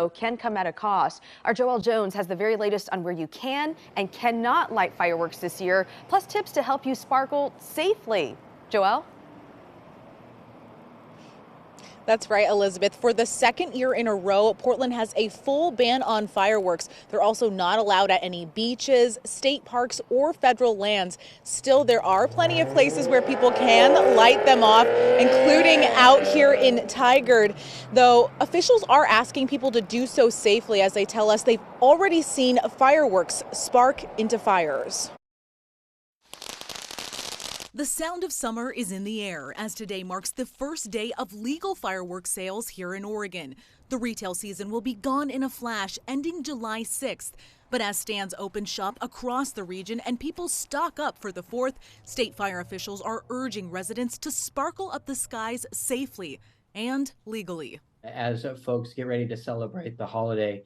though, can come at a cost. Our Joelle Jones has the very latest on where you can and cannot light fireworks this year, plus tips to help you sparkle safely. Joelle? That's right, Elizabeth. For the second year in a row, Portland has a full ban on fireworks. They're also not allowed at any beaches, state parks, or federal lands. Still, there are plenty of places where people can light them off, including out here in Tigard. Though officials are asking people to do so safely, as they tell us they've already seen fireworks spark into fires. The sound of summer is in the air as today marks the first day of legal fireworks sales here in Oregon. The retail season will be gone in a flash, ending July 6th. But as stands open shop across the region and people stock up for the 4th, state fire officials are urging residents to sparkle up the skies safely and legally. As folks get ready to celebrate the holiday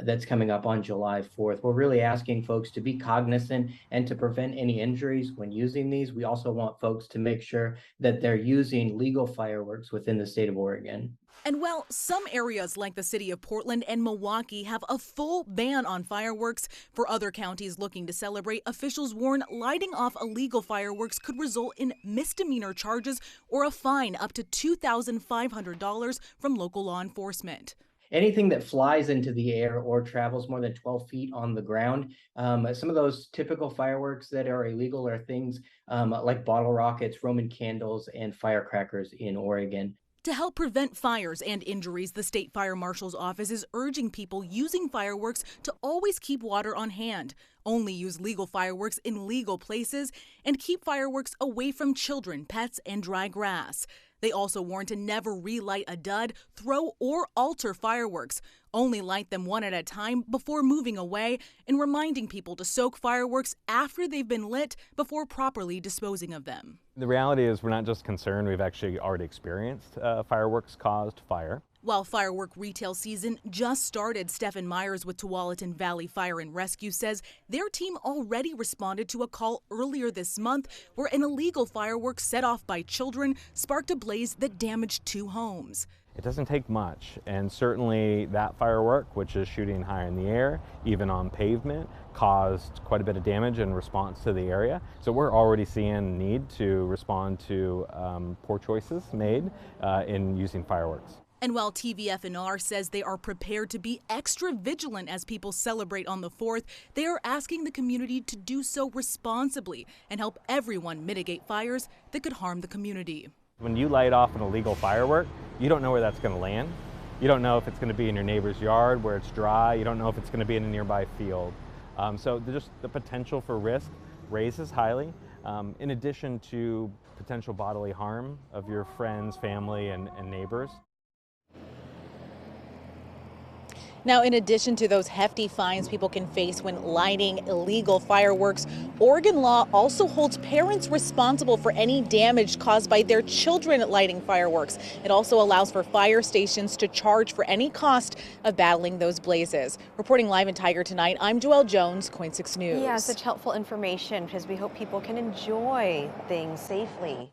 that's coming up on July 4th, we're really asking folks to be cognizant and to prevent any injuries when using these. We also want folks to make sure that they're using legal fireworks within the state of Oregon. And while some areas like the city of Portland and Milwaukee have a full ban on fireworks, for other counties looking to celebrate, officials warn lighting off illegal fireworks could result in misdemeanor charges or a fine up to $2,500 from local law enforcement. Anything that flies into the air or travels more than 12 feet on the ground, some of those typical fireworks that are illegal are things like bottle rockets, Roman candles, and firecrackers in Oregon. To help prevent fires and injuries, the State Fire Marshal's office is urging people using fireworks to always keep water on hand, only use legal fireworks in legal places, and keep fireworks away from children, pets, and dry grass. They also warn to never relight a dud, throw, or alter fireworks. Only light them one at a time before moving away, and reminding people to soak fireworks after they've been lit before properly disposing of them. The reality is we're not just concerned, we've actually already experienced fireworks-caused fire. While firework retail season just started, Stephen Myers with Tualatin Valley Fire and Rescue says their team already responded to a call earlier this month where an illegal firework set off by children sparked a blaze that damaged 2 homes. It doesn't take much, and certainly that firework, which is shooting high in the air, even on pavement, caused quite a bit of damage in response to the area. So we're already seeing need to respond to poor choices made in using fireworks. And while TVFNR says they are prepared to be extra vigilant as people celebrate on the 4th, they are asking the community to do so responsibly and help everyone mitigate fires that could harm the community. When you light off an illegal firework, you don't know where that's going to land. You don't know if it's going to be in your neighbor's yard where it's dry. You don't know if it's going to be in a nearby field. So just the potential for risk raises highly, in addition to potential bodily harm of your friends, family, and neighbors. Now, in addition to those hefty fines people can face when lighting illegal fireworks, Oregon law also holds parents responsible for any damage caused by their children lighting fireworks. It also allows for fire stations to charge for any cost of battling those blazes. Reporting live in Tigard tonight, I'm Joelle Jones, KOIN 6 News. Yeah, such helpful information because we hope people can enjoy things safely.